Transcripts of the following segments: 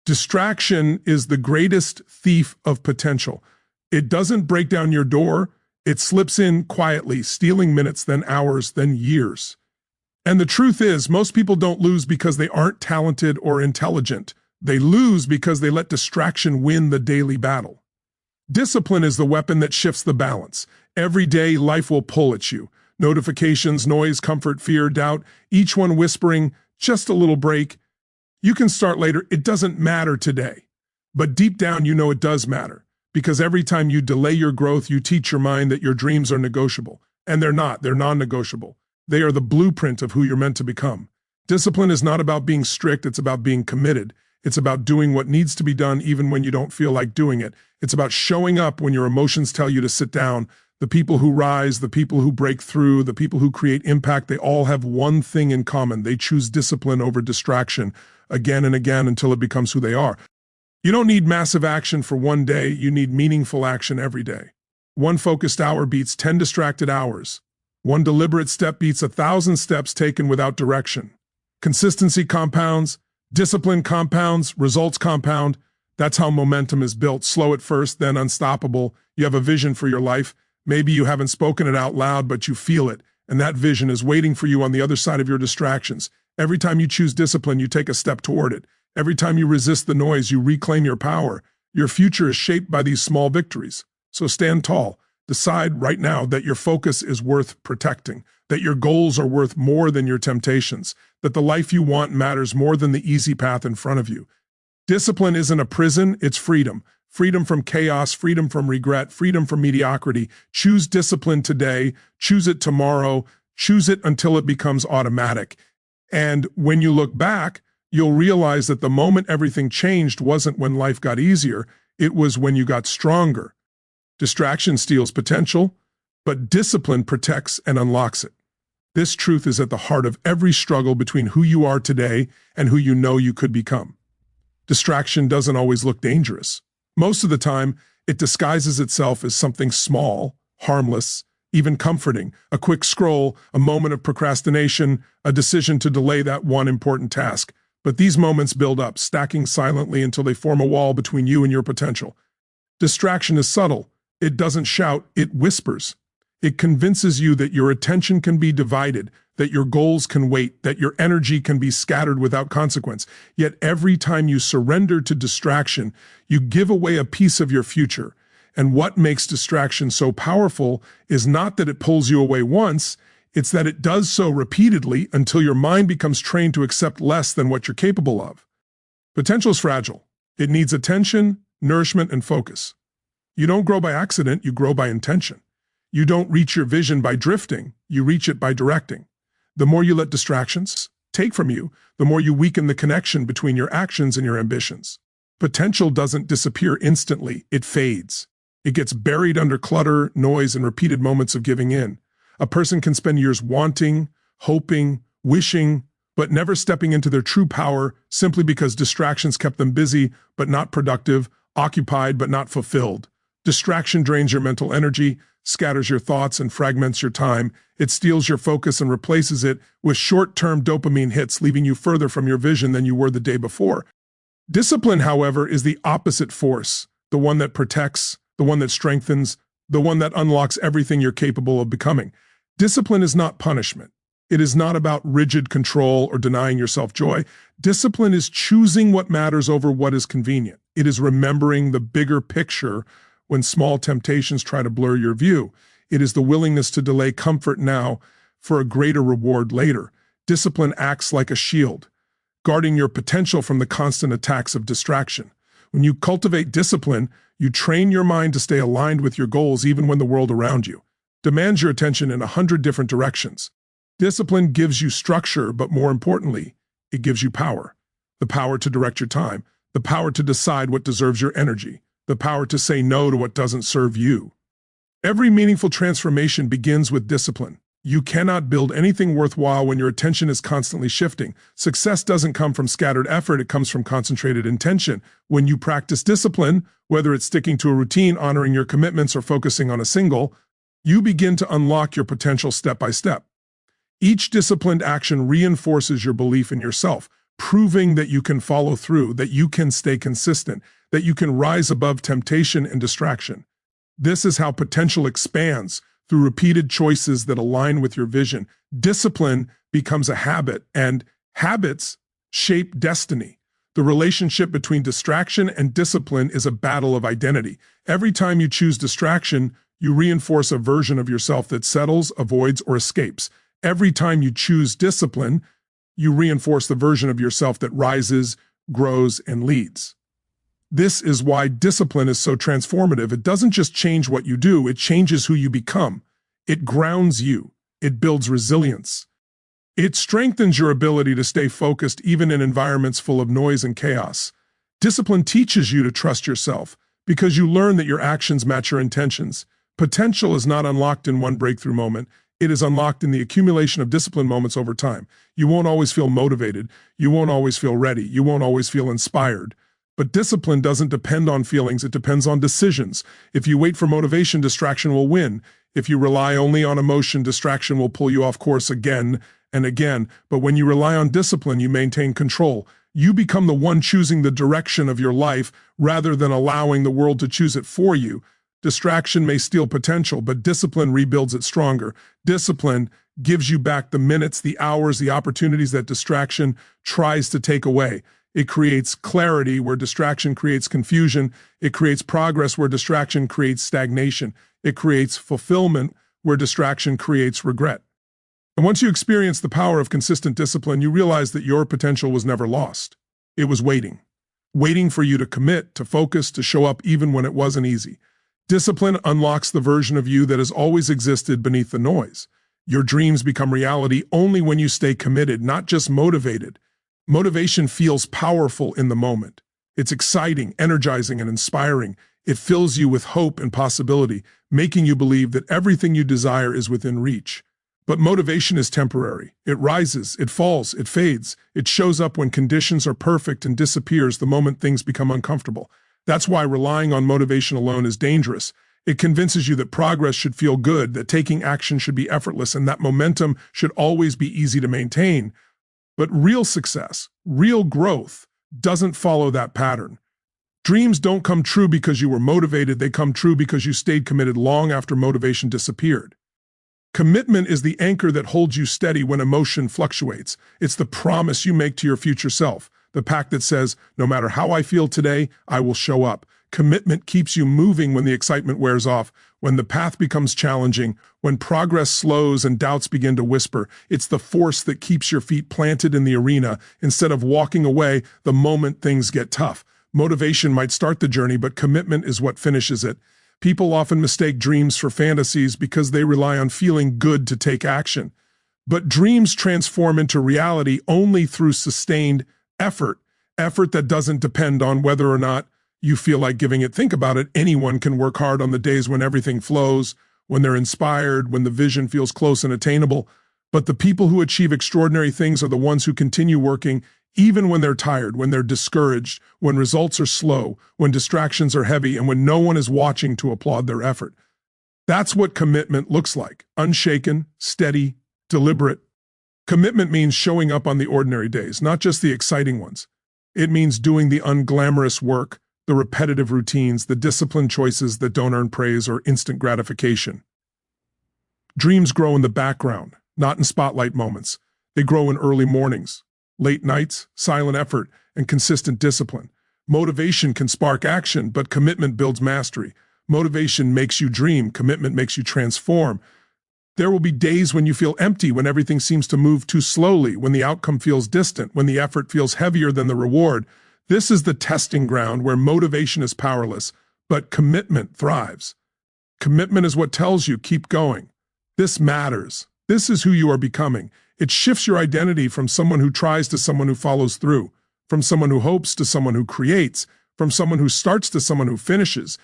Distraction is the greatest thief of potential. It doesn't break down your door, it slips in quietly, stealing minutes, then hours, then years. And the truth is, most people don't lose because they aren't talented or intelligent. They lose because they let distraction win the daily battle. Discipline is the weapon that shifts the balance. Every day, life will pull at you. Notifications, noise, comfort, fear, doubt, each one whispering, just a little break. You can start later, it doesn't matter today. But deep down, you know it does matter. Because every time you delay your growth, you teach your mind that your dreams are negotiable. And they're not, they're non-negotiable. They are the blueprint of who you're meant to become. Discipline is not about being strict, it's about being committed. It's about doing what needs to be done even when you don't feel like doing it. It's about showing up when your emotions tell you to sit down. The people who rise, the people who break through, the people who create impact, they all have one thing in common. They choose discipline over distraction again and again until it becomes who they are. You don't need massive action for one day, you need meaningful action every day. One focused hour beats 10 distracted hours. One deliberate step beats 1,000 steps taken without direction. Consistency compounds, discipline compounds, results compound. That's how momentum is built. Slow at first, then unstoppable. You have a vision for your life. Maybe you haven't spoken it out loud, but you feel it. And that vision is waiting for you on the other side of your distractions. Every time you choose discipline, you take a step toward it. Every time you resist the noise, you reclaim your power. Your future is shaped by these small victories. So stand tall. Decide right now that your focus is worth protecting, that your goals are worth more than your temptations, that the life you want matters more than the easy path in front of you. Discipline isn't a prison, it's freedom. Freedom from chaos, freedom from regret, freedom from mediocrity. Choose discipline today, choose it tomorrow, choose it until it becomes automatic. And when you look back, you'll realize that the moment everything changed wasn't when life got easier, it was when you got stronger. Distraction steals potential, but discipline protects and unlocks it. This truth is at the heart of every struggle between who you are today and who you know you could become. Distraction doesn't always look dangerous. Most of the time, it disguises itself as something small, harmless, even comforting, a quick scroll, a moment of procrastination, a decision to delay that one important task. But these moments build up, stacking silently until they form a wall between you and your potential. Distraction is subtle. It doesn't shout, it whispers. It convinces you that your attention can be divided, that your goals can wait, that your energy can be scattered without consequence. Yet every time you surrender to distraction, you give away a piece of your future. And what makes distraction so powerful is not that it pulls you away once, it's that it does so repeatedly until your mind becomes trained to accept less than what you're capable of. Potential is fragile. It needs attention, nourishment, and focus. You don't grow by accident, you grow by intention. You don't reach your vision by drifting, you reach it by directing. The more you let distractions take from you, the more you weaken the connection between your actions and your ambitions. Potential doesn't disappear instantly, it fades. It gets buried under clutter, noise, and repeated moments of giving in. A person can spend years wanting, hoping, wishing, but never stepping into their true power simply because distractions kept them busy but not productive, occupied but not fulfilled. Distraction drains your mental energy, scatters your thoughts, and fragments your time. It steals your focus and replaces it with short-term dopamine hits, leaving you further from your vision than you were the day before. Discipline, however, is the opposite force, the one that protects, the one that strengthens, the one that unlocks everything you're capable of becoming. Discipline is not punishment. It is not about rigid control or denying yourself joy. Discipline is choosing what matters over what is convenient. It is remembering the bigger picture when small temptations try to blur your view. It is the willingness to delay comfort now for a greater reward later. Discipline acts like a shield, guarding your potential from the constant attacks of distraction. When you cultivate discipline, you train your mind to stay aligned with your goals even when the world around you demands your attention in 100 different directions. Discipline gives you structure, but more importantly, it gives you power. The power to direct your time, the power to decide what deserves your energy, the power to say no to what doesn't serve you. Every meaningful transformation begins with discipline. You cannot build anything worthwhile when your attention is constantly shifting. Success doesn't come from scattered effort, it comes from concentrated intention. When you practice discipline, whether it's sticking to a routine, honoring your commitments, or focusing on a single, you begin to unlock your potential step by step. Each disciplined action reinforces your belief in yourself, proving that you can follow through, that you can stay consistent, that you can rise above temptation and distraction. This is how potential expands through repeated choices that align with your vision. Discipline becomes a habit, and habits shape destiny. The relationship between distraction and discipline is a battle of identity. Every time you choose distraction, you reinforce a version of yourself that settles, avoids, or escapes. Every time you choose discipline, you reinforce the version of yourself that rises, grows, and leads. This is why discipline is so transformative. It doesn't just change what you do, it changes who you become. It grounds you. It builds resilience. It strengthens your ability to stay focused even in environments full of noise and chaos. Discipline teaches you to trust yourself because you learn that your actions match your intentions. Potential is not unlocked in one breakthrough moment. It is unlocked in the accumulation of discipline moments over time. You won't always feel motivated. You won't always feel ready. You won't always feel inspired. But discipline doesn't depend on feelings. It depends on decisions. If you wait for motivation, distraction will win. If you rely only on emotion, distraction will pull you off course again and again. But when you rely on discipline, you maintain control. You become the one choosing the direction of your life rather than allowing the world to choose it for you. Distraction may steal potential, but discipline rebuilds it stronger. Discipline gives you back the minutes, the hours, the opportunities that distraction tries to take away. It creates clarity where distraction creates confusion. It creates progress where distraction creates stagnation. It creates fulfillment where distraction creates regret. And once you experience the power of consistent discipline, you realize that your potential was never lost. It was waiting for you to commit, to focus, to show up even when it wasn't easy. Discipline unlocks the version of you that has always existed beneath the noise. Your dreams become reality only when you stay committed, not just motivated. Motivation feels powerful in the moment. It's exciting, energizing, and inspiring. It fills you with hope and possibility, making you believe that everything you desire is within reach. But motivation is temporary. It rises, it falls, it fades. It shows up when conditions are perfect and disappears the moment things become uncomfortable. That's why relying on motivation alone is dangerous. It convinces you that progress should feel good, that taking action should be effortless, and that momentum should always be easy to maintain. But real success, real growth, doesn't follow that pattern. Dreams don't come true because you were motivated, they come true because you stayed committed long after motivation disappeared. Commitment is the anchor that holds you steady when emotion fluctuates. It's the promise you make to your future self, the pact that says, no matter how I feel today, I will show up. Commitment keeps you moving when the excitement wears off, when the path becomes challenging, when progress slows and doubts begin to whisper. It's the force that keeps your feet planted in the arena instead of walking away the moment things get tough. Motivation might start the journey, but commitment is what finishes it. People often mistake dreams for fantasies because they rely on feeling good to take action. But dreams transform into reality only through sustained effort that doesn't depend on whether or not you feel like giving it. Think about it. Anyone can work hard on the days when everything flows, when they're inspired, when the vision feels close and attainable. But the people who achieve extraordinary things are the ones who continue working even when they're tired, when they're discouraged, when results are slow, when distractions are heavy, and when no one is watching to applaud their effort. That's what commitment looks like. Unshaken, steady, deliberate. Commitment means showing up on the ordinary days, not just the exciting ones. It means doing the unglamorous work, the repetitive routines, the disciplined choices that don't earn praise or instant gratification. Dreams grow in the background, not in spotlight moments. They grow in early mornings, late nights, silent effort, and consistent discipline. Motivation can spark action, but commitment builds mastery. Motivation makes you dream, commitment makes you transform. There will be days when you feel empty, when everything seems to move too slowly, when the outcome feels distant, when the effort feels heavier than the reward. This is the testing ground where motivation is powerless, but commitment thrives. Commitment is what tells you, keep going. This matters. This is who you are becoming. It shifts your identity from someone who tries to someone who follows through, from someone who hopes to someone who creates, from someone who starts to someone who finishes.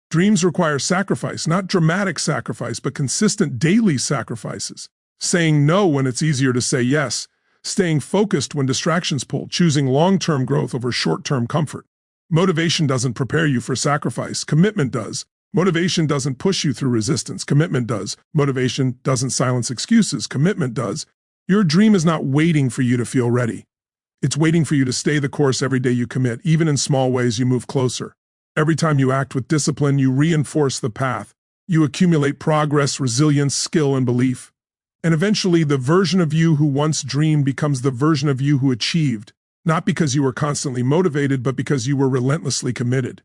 Dreams require sacrifice, not dramatic sacrifice, but consistent daily sacrifices. Saying no when it's easier to say yes, staying focused when distractions pull, choosing long-term growth over short-term comfort. Motivation doesn't prepare you for sacrifice, commitment does. Motivation doesn't push you through resistance, commitment does. Motivation doesn't silence excuses, commitment does. Your dream is not waiting for you to feel ready. It's waiting for you to stay the course every day you commit. Even in small ways, you move closer. Every time you act with discipline, you reinforce the path. You accumulate progress, resilience, skill, and belief. And eventually, the version of you who once dreamed becomes the version of you who achieved, not because you were constantly motivated, but because you were relentlessly committed.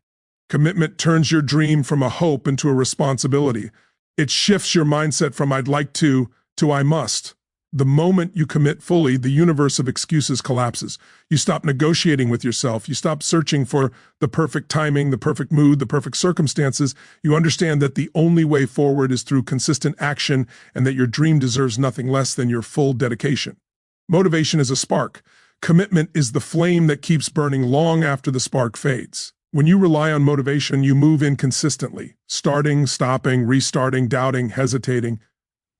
Commitment turns your dream from a hope into a responsibility. It shifts your mindset from "I'd like to" "I must." The moment you commit fully, the universe of excuses collapses. You stop negotiating with yourself. You stop searching for the perfect timing, the perfect mood, the perfect circumstances. You understand that the only way forward is through consistent action and that your dream deserves nothing less than your full dedication. Motivation is a spark. Commitment is the flame that keeps burning long after the spark fades. When you rely on motivation, you move inconsistently, starting, stopping, restarting, doubting, hesitating.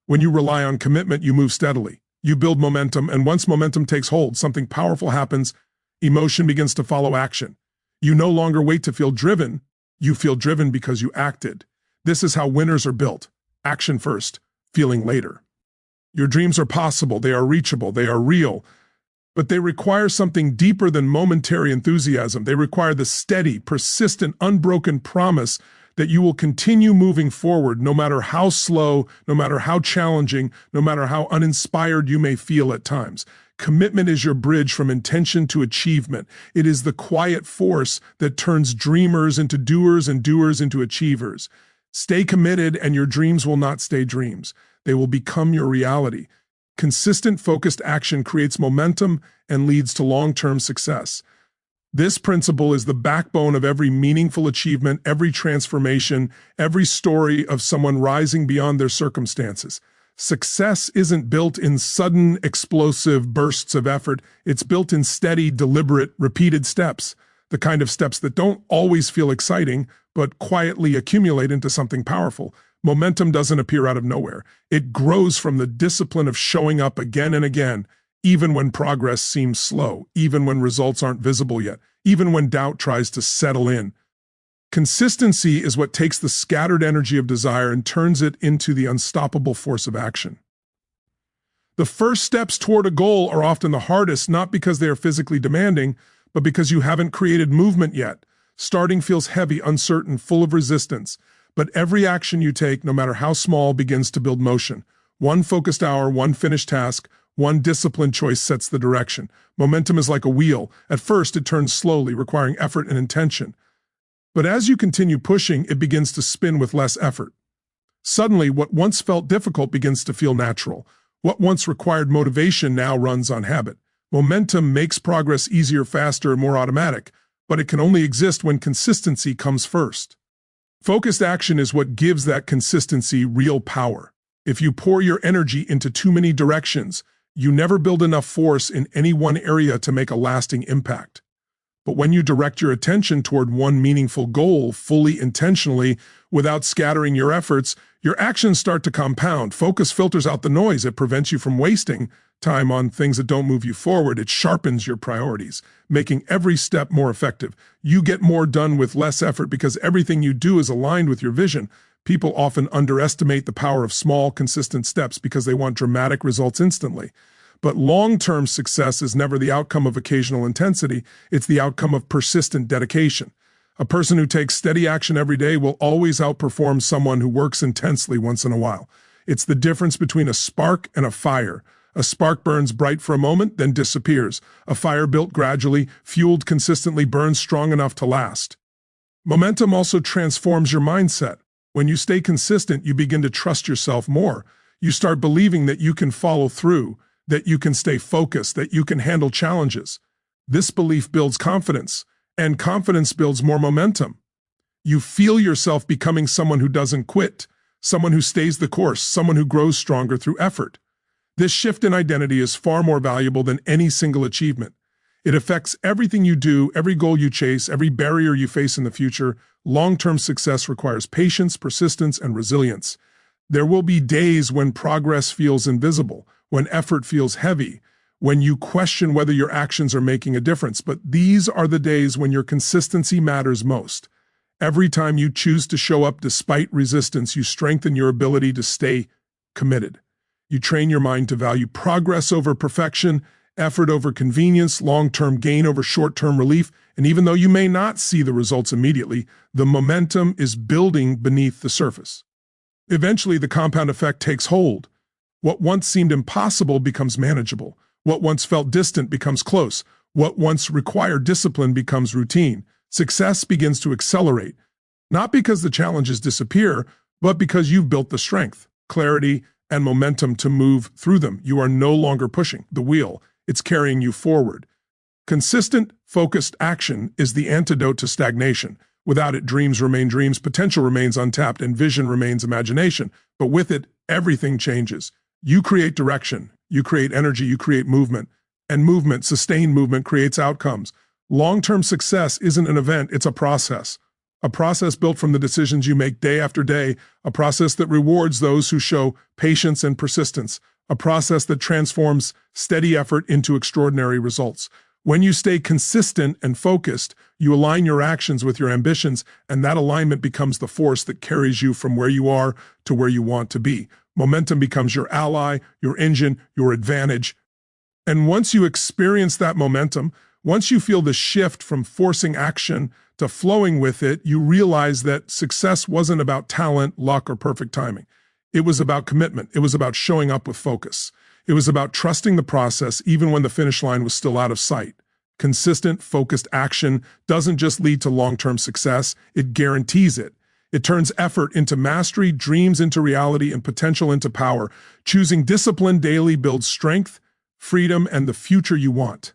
When you rely on commitment, you move steadily. You build momentum, and once momentum takes hold, something powerful happens. Emotion begins to follow action. You no longer wait to feel driven. You feel driven because you acted. This is how winners are built. Action first, feeling later. Your dreams are possible, they are reachable, they are real, but they require something deeper than momentary enthusiasm. They require the steady, persistent, unbroken promise that you will continue moving forward no matter how slow, no matter how challenging, no matter how uninspired you may feel at times. Commitment is your bridge from intention to achievement. It is the quiet force that turns dreamers into doers and doers into achievers. Stay committed and your dreams will not stay dreams. They will become your reality. Consistent, focused action creates momentum and leads to long-term success. This principle is the backbone of every meaningful achievement, every transformation, every story of someone rising beyond their circumstances. Success isn't built in sudden, explosive bursts of effort. It's built in steady, deliberate, repeated steps, the kind of steps that don't always feel exciting, but quietly accumulate into something powerful. Momentum doesn't appear out of nowhere. It grows from the discipline of showing up again and again, even when progress seems slow, even when results aren't visible yet, even when doubt tries to settle in. Consistency is what takes the scattered energy of desire and turns it into the unstoppable force of action. The first steps toward a goal are often the hardest, not because they are physically demanding, but because you haven't created movement yet. Starting feels heavy, uncertain, full of resistance. But every action you take, no matter how small, begins to build motion. One focused hour, one finished task, one disciplined choice sets the direction. Momentum is like a wheel. At first, it turns slowly, requiring effort and intention. But as you continue pushing, it begins to spin with less effort. Suddenly, what once felt difficult begins to feel natural. What once required motivation now runs on habit. Momentum makes progress easier, faster, and more automatic, but it can only exist when consistency comes first. Focused action is what gives that consistency real power. If you pour your energy into too many directions, you never build enough force in any one area to make a lasting impact. But when you direct your attention toward one meaningful goal fully intentionally, without scattering your efforts, your actions start to compound. Focus filters out the noise. It prevents you from wasting time on things that don't move you forward. It sharpens your priorities, making every step more effective. You get more done with less effort because everything you do is aligned with your vision. People often underestimate the power of small, consistent steps because they want dramatic results instantly. But long-term success is never the outcome of occasional intensity. It's the outcome of persistent dedication. A person who takes steady action every day will always outperform someone who works intensely once in a while. It's the difference between a spark and a fire. A spark burns bright for a moment, then disappears. A fire built gradually, fueled consistently, burns strong enough to last. Momentum also transforms your mindset. When you stay consistent, you begin to trust yourself more. You start believing that you can follow through, that you can stay focused, that you can handle challenges. This belief builds confidence, and confidence builds more momentum. You feel yourself becoming someone who doesn't quit, someone who stays the course, someone who grows stronger through effort. This shift in identity is far more valuable than any single achievement. It affects everything you do, every goal you chase, every barrier you face in the future. Long-term success requires patience, persistence, and resilience. There will be days when progress feels invisible, when effort feels heavy, when you question whether your actions are making a difference. But these are the days when your consistency matters most. Every time you choose to show up despite resistance, you strengthen your ability to stay committed. You train your mind to value progress over perfection, effort over convenience, long-term gain over short-term relief, and even though you may not see the results immediately, the momentum is building beneath the surface. Eventually, the compound effect takes hold. What once seemed impossible becomes manageable. What once felt distant becomes close. What once required discipline becomes routine. Success begins to accelerate, not because the challenges disappear, but because you've built the strength, clarity, and momentum to move through them. You are no longer pushing the wheel. It's carrying you forward. Consistent, focused action is the antidote to stagnation. Without it, dreams remain dreams, potential remains untapped, and vision remains imagination. But with it, everything changes. You create direction, you create energy, you create movement. And movement, sustained movement, creates outcomes. Long-term success isn't an event, it's a process. A process built from the decisions you make day after day, a process that rewards those who show patience and persistence, a process that transforms steady effort into extraordinary results. When you stay consistent and focused, you align your actions with your ambitions, and that alignment becomes the force that carries you from where you are to where you want to be. Momentum becomes your ally, your engine, your advantage. And once you experience that momentum, once you feel the shift from forcing action to flowing with it, you realize that success wasn't about talent, luck, or perfect timing. It was about commitment. It was about showing up with focus. It was about trusting the process even when the finish line was still out of sight. Consistent, focused action doesn't just lead to long-term success, it guarantees it. It turns effort into mastery, dreams into reality, and potential into power. Choosing discipline daily builds strength, freedom, and the future you want.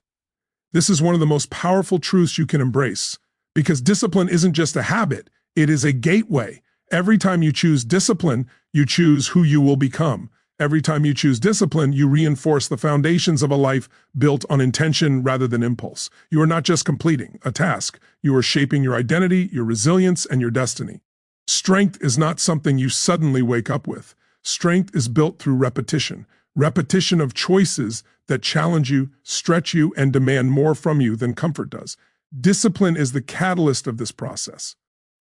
This is one of the most powerful truths you can embrace, because discipline isn't just a habit, it is a gateway. Every time you choose discipline, you choose who you will become. Every time you choose discipline, you reinforce the foundations of a life built on intention rather than impulse. You are not just completing a task, you are shaping your identity, your resilience, and your destiny. Strength is not something you suddenly wake up with. Strength is built through repetition. Repetition of choices that challenge you, stretch you, and demand more from you than comfort does. Discipline is the catalyst of this process.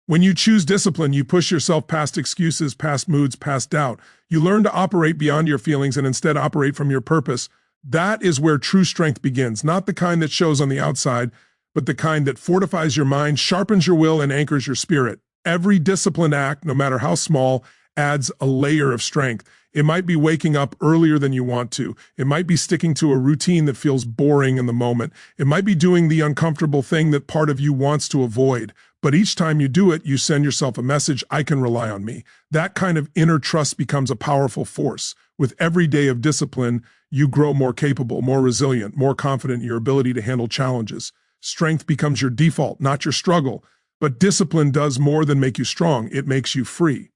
When you choose discipline, you push yourself past excuses, past moods, past doubt. You learn to operate beyond your feelings and instead operate from your purpose. That is where true strength begins, not the kind that shows on the outside, but the kind that fortifies your mind, sharpens your will, and anchors your spirit. Every disciplined act, no matter how small, adds a layer of strength. It might be waking up earlier than you want to. It might be sticking to a routine that feels boring in the moment. It might be doing the uncomfortable thing that part of you wants to avoid. But each time you do it, you send yourself a message, I can rely on me. That kind of inner trust becomes a powerful force. With every day of discipline, you grow more capable, more resilient, more confident in your ability to handle challenges. Strength becomes your default, not your struggle. But discipline does more than make you strong. It makes you free.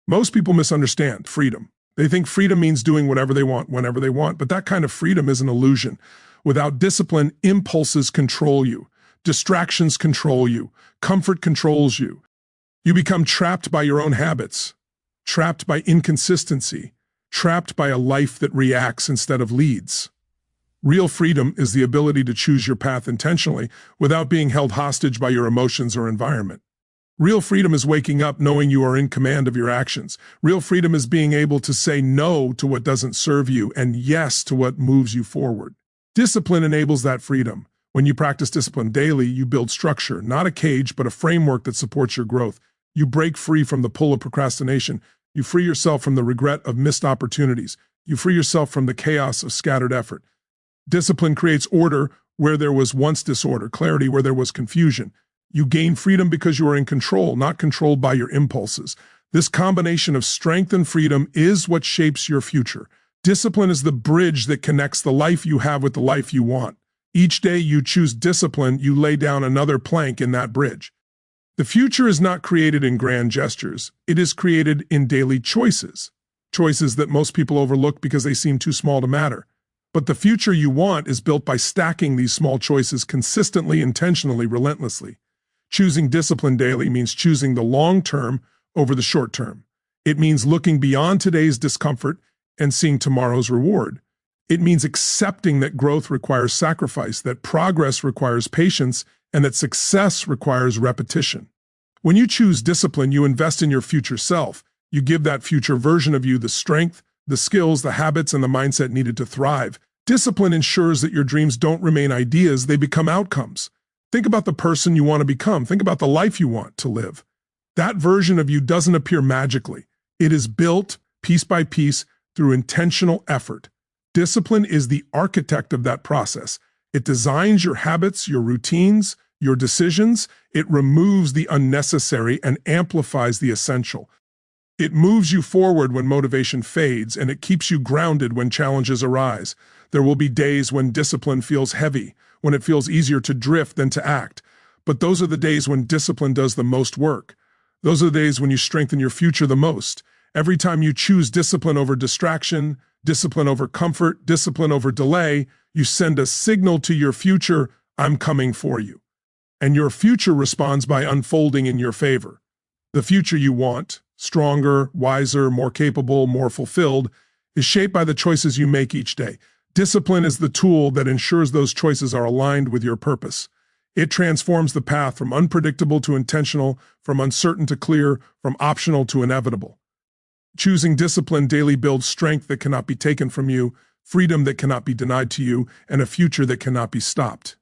Most people misunderstand freedom. They think freedom means doing whatever they want, whenever they want, but that kind of freedom is an illusion. Without discipline, impulses control you. Distractions control you. Comfort controls you. You become trapped by your own habits, trapped by inconsistency, trapped by a life that reacts instead of leads. Real freedom is the ability to choose your path intentionally without being held hostage by your emotions or environment. Real freedom is waking up knowing you are in command of your actions. Real freedom is being able to say no to what doesn't serve you and yes to what moves you forward. Discipline enables that freedom. When you practice discipline daily, you build structure, not a cage, but a framework that supports your growth. You break free from the pull of procrastination. You free yourself from the regret of missed opportunities. You free yourself from the chaos of scattered effort. Discipline creates order where there was once disorder, clarity where there was confusion. You gain freedom because you are in control, not controlled by your impulses. This combination of strength and freedom is what shapes your future. Discipline is the bridge that connects the life you have with the life you want. Each day you choose discipline, you lay down another plank in that bridge. The future is not created in grand gestures. It is created in daily choices. Choices that most people overlook because they seem too small to matter. But the future you want is built by stacking these small choices consistently, intentionally, relentlessly. Choosing discipline daily means choosing the long term over the short term. It means looking beyond today's discomfort and seeing tomorrow's reward. It means accepting that growth requires sacrifice, that progress requires patience, and that success requires repetition. When you choose discipline, you invest in your future self. You give that future version of you the strength, the skills, the habits, and the mindset needed to thrive. Discipline ensures that your dreams don't remain ideas, they become outcomes. Think about the person you want to become. Think about the life you want to live. That version of you doesn't appear magically. It is built piece by piece through intentional effort. Discipline is the architect of that process. It designs your habits, your routines, your decisions. It removes the unnecessary and amplifies the essential. It moves you forward when motivation fades, and it keeps you grounded when challenges arise. There will be days when discipline feels heavy, when it feels easier to drift than to act. But those are the days when discipline does the most work. Those are the days when you strengthen your future the most. Every time you choose discipline over distraction, discipline over comfort, discipline over delay, you send a signal to your future, I'm coming for you. And your future responds by unfolding in your favor. The future you want, stronger, wiser, more capable, more fulfilled, is shaped by the choices you make each day. Discipline is the tool that ensures those choices are aligned with your purpose. It transforms the path from unpredictable to intentional, from uncertain to clear, from optional to inevitable. Choosing discipline daily builds strength that cannot be taken from you, freedom that cannot be denied to you, and a future that cannot be stopped.